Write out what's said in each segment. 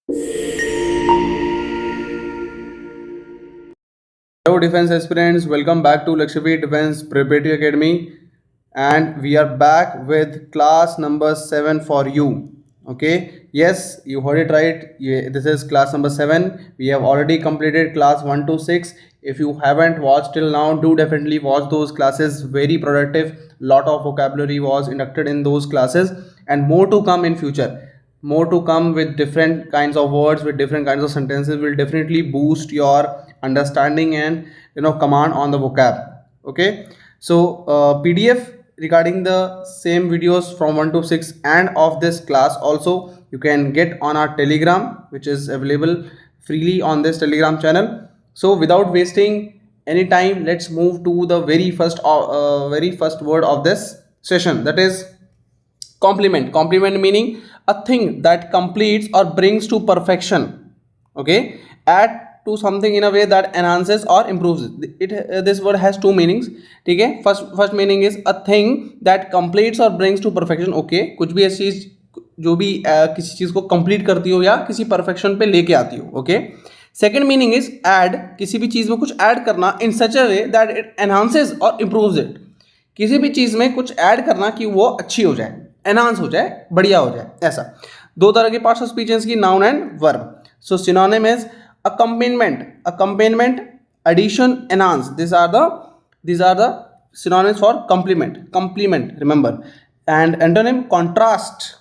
Hello, defense aspirants. Welcome back to Lakshmi Defense Preparatory Academy, and we are back with class number 7 for you. Okay, yes, you heard it right. This is class number 7. We have already completed class 1 to 6. If you haven't watched till now, do definitely watch those classes. Very productive. Lot of vocabulary was inducted in those classes, and more to come in future. More to come with different kinds of words, with different kinds of sentences, will definitely boost your understanding and command on the vocab. Okay, so PDF regarding the same videos from 1 to 6 and of this class also you can get on our Telegram, which is available freely on this Telegram channel. So without wasting any time, let's move to the very first word of this session, that is complement. Complement meaning a thing that completes or brings to perfection. Okay, add to something in a way that enhances or improves it. This word has two meanings. ठीक है, first meaning is a thing that completes or brings to perfection. Okay, कुछ भी ऐसी चीज जो भी किसी चीज को कंप्लीट करती हो या किसी परफेक्शन पे लेके आती हो. Okay, second meaning is add, किसी भी चीज में कुछ ऐड करना इन सच अ वे दैट इट एनहांसेस और इम्प्रूव्स इट. किसी भी चीज में कुछ ऐड करना कि वो अच्छी हो जाए, एनहांस हो जाए, बढ़िया हो जाए, ऐसा. दो तरह के पार्ट्स ऑफ स्पीचेस की, noun and verb. So synonym is accompaniment, addition, enhance. These are the synonyms for complement, remember. And antonym, contrast,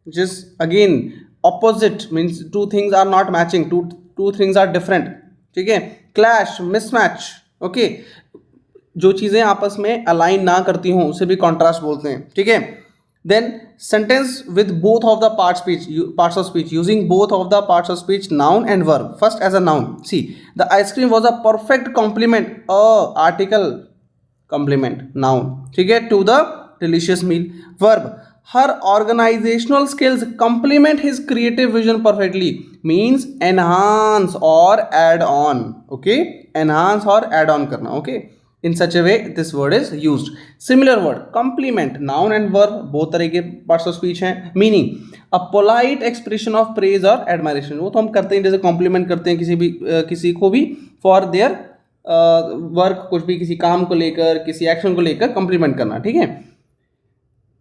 which is again opposite, means two things are not matching, two things are different. ठीक है. clash, mismatch. Okay, जो चीजें आपस में align ना करती हों उसे भी कॉन्ट्रास्ट बोलते हैं. ठीक है. Then sentence with both of the parts of speech, using both of the parts of speech, noun and verb. First as a noun, see, the ice cream was a perfect compliment, article, compliment, noun. ठीक है, to the delicious meal. Verb, her organizational skills complement his creative vision perfectly, means enhance or add on. Okay, enhance or add on करना. Okay, in such a way this word is used. Similar word, complement, noun and verb, both तरह के parts of speech हैं. Meaning, a polite expression of praise or admiration. वो तो हम करते हैं, जैसे compliment करते हैं किसी को भी for their work, कुछ भी किसी काम को लेकर, किसी एक्शन को लेकर compliment करना. ठीक है.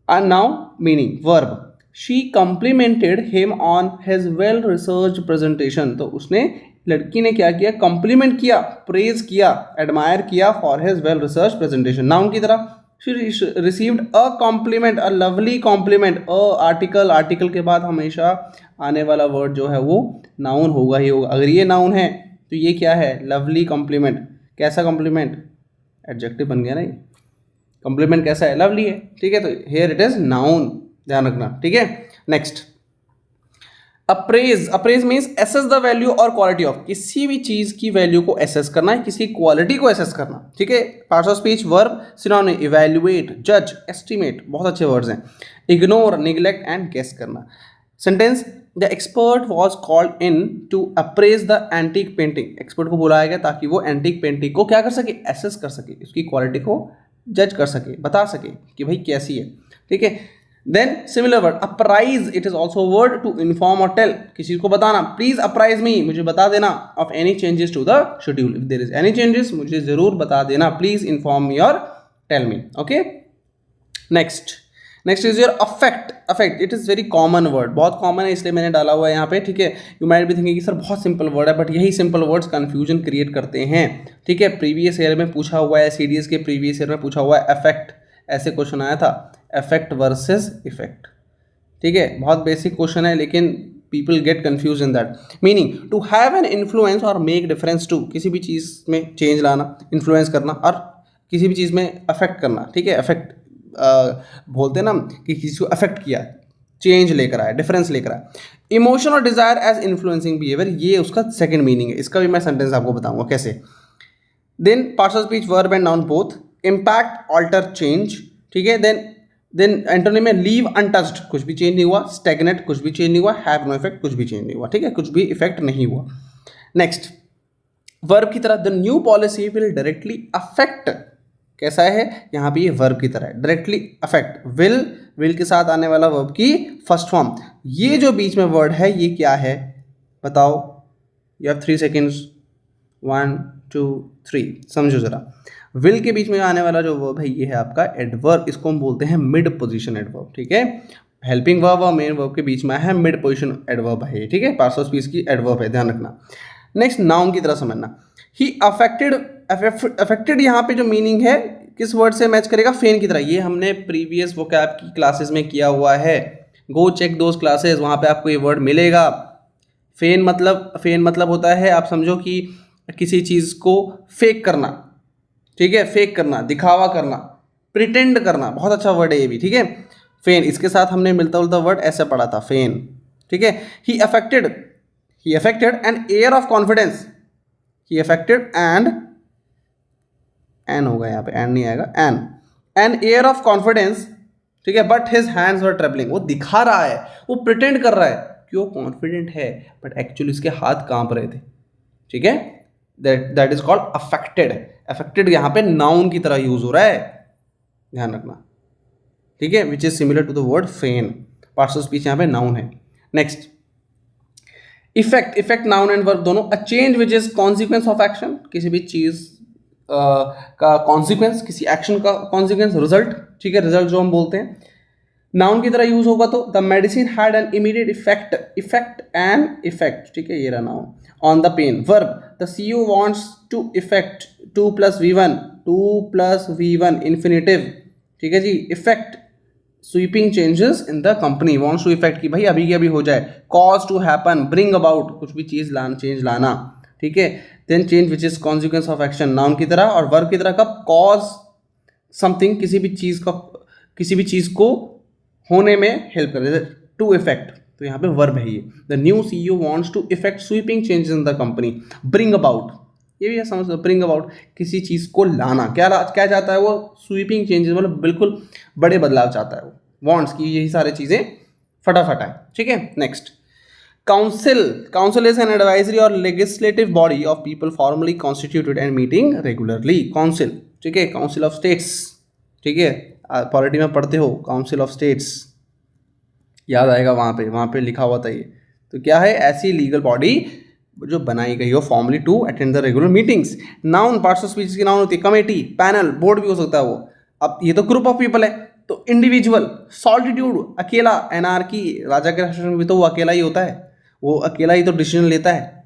And now meaning, verb, she complimented him on his well researched presentation. तो उसने, लड़की ने क्या किया, कॉम्प्लीमेंट किया, प्रेज किया, एडमायर किया for his well research presentation. Noun की तरह, she received a compliment, a lovely complement. Article के बाद हमेशा आने वाला वर्ड जो है वो नाउन होगा ही होगा. अगर ये नाउन है तो ये क्या है, लवली कॉम्प्लीमेंट. कैसा कॉम्प्लीमेंट, एडजेक्टिव बन गया ना ये. कॉम्प्लीमेंट कैसा है, लवली है. ठीक है, तो हियर इट इज नाउन, ध्यान रखना. ठीक है. Next, appraise means assess the value और क्वालिटी ऑफ. किसी भी चीज की वैल्यू को एसेस करना है, किसी क्वालिटी को एसेस करना. ठीक है. Parts of speech, verb, synonym, evaluate, जज, एस्टिमेट, बहुत अच्छे वर्ड्स हैं. इग्नोर, निग्लेक्ट एंड गेस करना. Sentence, the expert was called in to appraise the antique painting. Expert को बुलाया गया ताकि वो एंटीक पेंटिंग को क्या कर सके, एसेस कर सके, उसकी क्वालिटी को जज कर सके, बता सके कि भाई कैसी है. ठीक है. Then similar word, apprise, it is also a word to inform or tell, किसी को बताना. Please apprise me, मुझे बता देना, of any changes to the schedule. If there is any changes, मुझे जरूर बता देना. Please inform me or tell me. Okay. Next is your affect. It is very common word, बहुत common है इसलिए मैंने डाला हुआ है यहाँ पे. ठीक है. You might be thinking कि सर बहुत simple word है, but यही simple words confusion create करते हैं. ठीक है. प्रीवियस ईयर में पूछा हुआ है, CDS के प्रीवियस ईयर में पूछा हुआ है affect, ऐसे क्वेश्चन आया था, इफेक्ट वर्सेस इफेक्ट. ठीक है, बहुत बेसिक क्वेश्चन है लेकिन people get confuse in that. Meaning, to have an influence और मेक डिफरेंस टू, किसी भी चीज़ में चेंज लाना, इन्फ्लुएंस करना और किसी भी चीज़ में अफेक्ट करना. ठीक है. अफेक्ट बोलते हैं ना कि किसी को अफेक्ट किया, चेंज लेकर आया, डिफरेंस लेकर आया. इमोशन और डिजायर एज इन्फ्लुएंसिंग बिहेवियर, ये उसका सेकेंड मीनिंग है. इसका भी मैं सेंटेंस आपको बताऊंगा कैसे. Then parts of speech, verb and noun both. Impact, alter, change. ठीक है. देन एंटोनिम में लीव अनटच्ड, कुछ भी चेंज नहीं हुआ. स्टैग्नेट, कुछ भी चेंज नहीं हुआ. हैव नो इफेक्ट, कुछ भी चेंज नहीं हुआ. ठीक है, कुछ भी इफेक्ट नहीं हुआ. नेक्स्ट, वर्ब की तरह, the new policy will directly affect. कैसा है, यहाँ पे ये वर्ब की तरह है, डायरेक्टली अफेक्ट. विल के साथ आने वाला वर्ब की फर्स्ट फॉर्म. ये जो बीच में वर्ड है ये क्या है, बताओ, यू हैव 3 सेकेंड्स, 1 2 3, समझो जरा। विल के बीच में आने वाला जो वर्ब है ये है आपका एडवर्ब, इसको हम बोलते हैं मिड पोजीशन एडवर्ब, ठीक है। हेल्पिंग वर्ब और मेन वर्ब के बीच में है मिड पोजीशन एडवर्ब है, ठीक है, पार्ट्स ऑफ स्पीच की एडवर्ब है, ध्यान रखना। नेक्स्ट नाउन की तरह समझना, ही अफेक्टेड, अफेक्टेड यहाँ पे जो मीनिंग है किस वर्ड से मैच करेगा, फेन की तरह। ये हमने प्रीवियस वोकैब की क्लासेस में किया हुआ है, गो चेक दोज क्लासेस, वहाँ पे आपको ये वर्ड मिलेगा। फेन मतलब होता है, आप समझो कि किसी चीज़ को फेक करना, ठीक है, फेक करना, दिखावा करना, प्रिटेंड करना, बहुत अच्छा वर्ड है ये भी, ठीक है। फेन, इसके साथ हमने मिलता जुलता वर्ड ऐसे पढ़ा था, फेन, ठीक है। He affected an air of confidence, he affected an होगा यहाँ पे, एन नहीं आएगा, एन एयर ऑफ कॉन्फिडेंस, ठीक है, but his hands were travelling, वो दिखा रहा है, वो प्रिटेंड कर रहा है कि वो कॉन्फिडेंट है, बट एक्चुअली इसके हाथ कांप रहे थे, ठीक है। That is called affected. Affected यहाँ पे नाउन की तरह यूज हो रहा है, ध्यान रखना, ठीक है, which is similar to the word feign, parts of speech यहाँ पे नाउन है। Next effect noun and verb दोनों, a change which is consequence of action, किसी भी चीज का कॉन्सिक्वेंस, किसी एक्शन का कॉन्सिक्वेंस, रिजल्ट, ठीक है, रिजल्ट जो हम बोलते हैं। नाउन की तरह यूज होगा तो the medicine had an immediate effect, ठीक है, ये रहा noun, on the pain. Verb, the CEO wants to effect 2 + V1 infinitive, ठीक है जी। Effect, sweeping changes in the company, wants to effect की भाई अभी के अभी हो जाए। Cause to happen, bring about, कुछ भी चीज लाना, चेंज लाना, ठीक है। Then change which is consequence of action, noun की तरह, और वर्ब की तरह कब, कॉज समथिंग, किसी भी चीज को होने में हेल्प करे, टू इफेक्ट, तो यहाँ पे वर्ब है ये। The new CEO wants to effect sweeping changes in the company. Bring about, ये भी समझ लो, ब्रिंग अबाउट, किसी चीज को लाना, क्या चाहता है वो, स्वीपिंग चेंजेस, मतलब बिल्कुल बड़े बदलाव चाहता है वो, वांट्स की यही सारी चीजें फटाफट आए, ठीक है। Next council is an advisory or legislative body of people formally constituted and meeting regularly. Council, ठीक है, काउंसिल ऑफ स्टेट्स, ठीक है, पॉलिटी में पढ़ते हो, काउंसिल ऑफ स्टेट्स याद आएगा, वहाँ पे लिखा हुआ था ये। तो क्या है, ऐसी लीगल बॉडी जो बनाई गई हो formally to attend the regular meetings. Noun, parts of speech की नाउन होती है, कमेटी, पैनल, बोर्ड भी हो सकता है वो। अब ये तो ग्रुप ऑफ पीपल है, तो इंडिविजुअल, सॉलिट्यूड, अकेला, एनार्की, राजा के शासन में भी तो वो अकेला ही होता है, वो अकेला ही तो डिसीजन लेता है,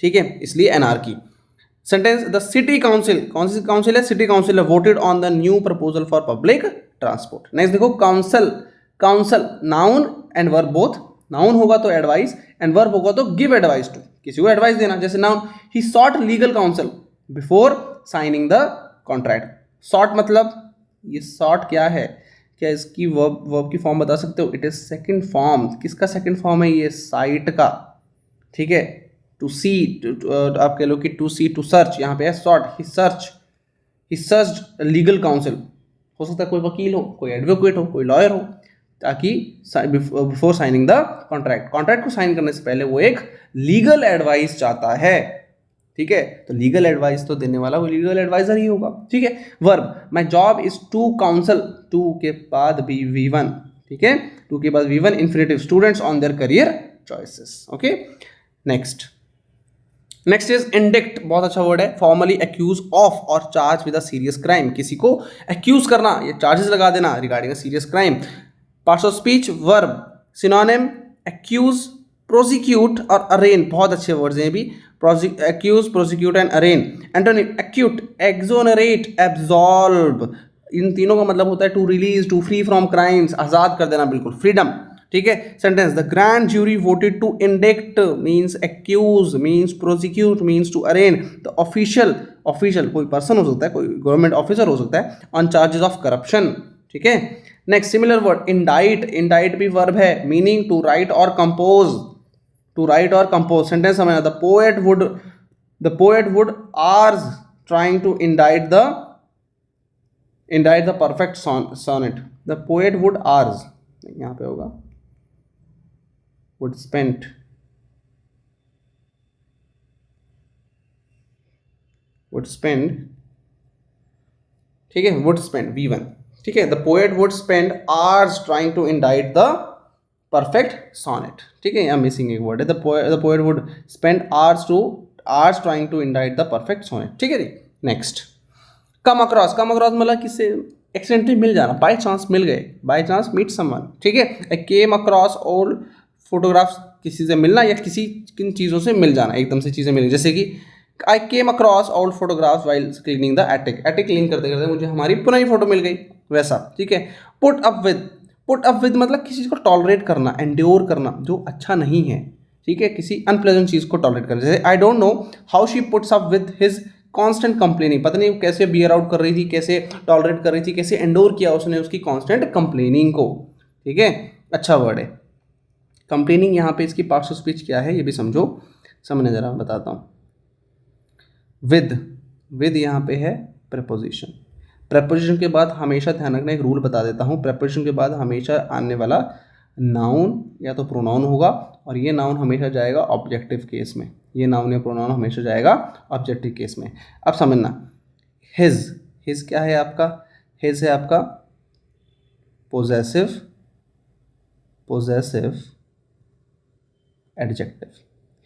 ठीक है, इसलिए anarchy. Sentence, the city council, कौन सी काउंसिल है, सिटी काउंसिल है, voted on the new proposal for public transport. Next देखो, council noun and verb both, noun होगा तो एडवाइस एंड वर्ब होगा तो गिव एडवाइस टू, किसी को एडवाइस देना, जैसे noun, he sought legal counsel before signing the contract. Sought मतलब, ये सॉट क्या है, क्या इसकी वर्ब की फॉर्म बता सकते हो, इट इज सेकंड फॉर्म, किसका सेकंड फॉर्म है, ये साइट का, ठीक है। टू सी, आप कह लो कि टू सी, टू सर्च, यहाँ पे है सॉट, ही सर्च लीगल काउंसिल, हो सकता है कोई वकील हो, कोई एडवोकेट हो, कोई लॉयर हो, ताकि बिफोर साइनिंग द कॉन्ट्रैक्ट को साइन करने से पहले वो एक लीगल एडवाइस चाहता है, ठीक है। तो लीगल एडवाइस तो देने वाला वो लीगल एडवाइजर ही होगा, ठीक है। Verb, my job is to counsel, to के बाद भी V1, ठीक है, टू के बाद V1 infinitive, students on their career choices, okay. Next is indict, बहुत अच्छा वर्ड है, formally accuse of or charge with a serious crime, किसी को एक्यूज करना, ये चार्जेस लगा देना regarding a serious crime. Parts of speech, verb, synonym, accuse, prosecute और अरेन, बहुत अच्छे वर्ड्स हैं ये भी, accuse, prosecute and arraign. Antonym, acquit, exonerate, absolve, इन तीनों का मतलब होता है to release, to free from crimes, आजाद कर देना, बिल्कुल फ्रीडम, ठीक है। Sentence, the grand jury voted to indict means accuse, means prosecute, means to arraign the official कोई पर्सन हो सकता है, कोई गवर्नमेंट ऑफिसर हो सकता है, ऑन चार्जेस ऑफ करप्शन, ठीक है। नेक्स्ट, सिमिलर वर्ड, इंडाइट भी वर्ब है, meaning to write or compose, sentence समझना, the poet would ours trying to indite the perfect sonnet, the poet would ours, यहाँ पे होगा would spend, ठीक है, would spend V1, ठीक है, the poet would spend hours trying to indict the perfect sonnet. ठीक है, यहाँ मिसिंग एक वर्ड है. The poet would spend hours trying to indite the perfect sonnet. ठीक है जी. नेक्स्ट, come across मतलब किससे एक्सीडेंटली मिल जाना, बाय चांस मिल गए, बाय चांस मीट समवन. ठीक है, I came across old photographs, किसी से मिलना या किसी किन चीज़ों से मिल जाना, एकदम से चीज़ें मिली. जैसे कि I came across old photographs while cleaning the attic clean करते करते मुझे हमारी पुरानी फोटो मिल गई, वैसा. ठीक है. पुट अप विद मतलब किसी चीज़ को टॉलरेट करना, एंड्योर करना जो अच्छा नहीं है. ठीक है, किसी अनप्लेजेंट चीज़ को टॉलरेट करना. जैसे I don't know how she puts up with his constant complaining, पता नहीं कैसे बियर आउट कर रही थी, कैसे टॉलरेट कर रही थी, कैसे एंडोर किया उसने उसकी कांस्टेंट कंप्लेनिंग को. ठीक है, अच्छा वर्ड है कंप्लेनिंग. यहाँ पे इसकी पार्ट्स ऑफ स्पीच क्या है ये भी समझने जरा बताता हूँ. विद यहाँ पे है प्रेपोजिशन. प्रेपोजिशन के बाद हमेशा ध्यान रखना, एक रूल बता देता हूँ. प्रेपोजिशन के बाद हमेशा आने वाला नाउन या तो प्रोनाउन होगा, और ये नाउन हमेशा जाएगा ऑब्जेक्टिव केस में. ये नाउन या प्रोनाउन हमेशा जाएगा ऑब्जेक्टिव केस में. अब समझना, हिज क्या है आपका, हिज है आपका पोजेसिव एडजेक्टिव.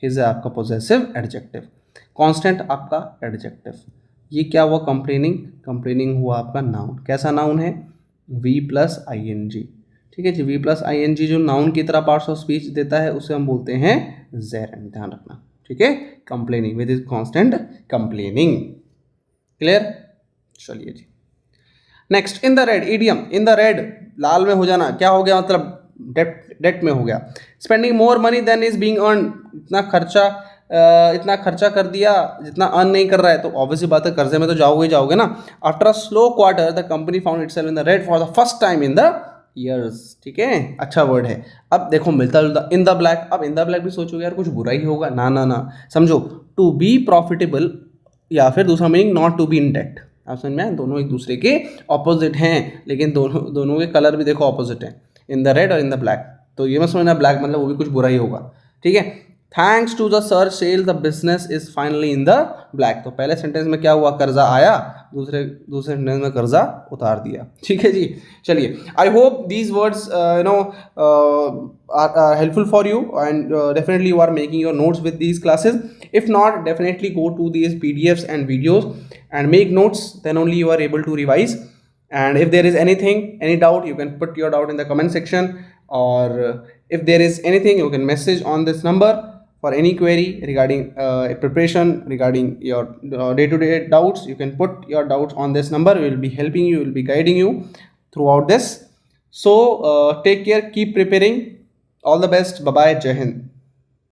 हिज है आपका पोजेसिव एडजेक्टिव. कांस्टेंट आपका एडजेक्टिव. ये क्या हुआ, कंप्लेनिंग हुआ आपका नाउन. कैसा नाउन है, V plus I N G. ठीक है जी, V plus I N G जो नाउन की तरह पार्ट्स ऑफ स्पीच देता है उसे हम बोलते हैं जेरंड. ध्यान रखना. ठीक है, complaining with is constant complaining. Clear. चलिए जी. Next, in the red idiom. In the red लाल में हो जाना, क्या हो गया मतलब डेट में हो गया. Spending more money than is being earn, इतना खर्चा कर दिया जितना अर्न नहीं कर रहा है, तो ऑब्वियसली बात है कर्जे में तो जाओगे ना. After a slow quarter the company found itself in the red for the first time in the years. ठीक है, अच्छा वर्ड है. अब देखो मिलता जुलता, इन द ब्लैक. अब इन द ब्लैक भी सोचोगे यार कुछ बुरा ही होगा, ना समझो. टू बी प्रॉफिटेबल या फिर दूसरा meaning not to be in debt. आप समझ में, दोनों एक दूसरे के ऑपोजिट हैं, लेकिन दोनों के कलर भी देखो ऑपोजिट हैं, इन द रेड और इन द ब्लैक. तो ये मत समझना ब्लैक मतलब वो भी कुछ बुरा ही होगा. ठीक है. Thanks to the sir sale the business is finally in the black. तो पहले सेंटेंस में क्या हुआ, कर्जा आया, दूसरे सेंटेंस में कर्जा उतार दिया. ठीक है जी. चलिए, I hope these words are helpful for you, and definitely you are making your notes with these classes. If not, definitely go to these PDFs and videos and make notes, then only you are able to revise. And if there is any doubt, you can put your doubt in the comment section, or if there is anything, you can message on this number for any query regarding preparation, regarding your day-to-day doubts. You can put your doubts on this number. We will be helping you, we will be guiding you throughout this. So take care, keep preparing. All the best. Bye bye. Jai Hind.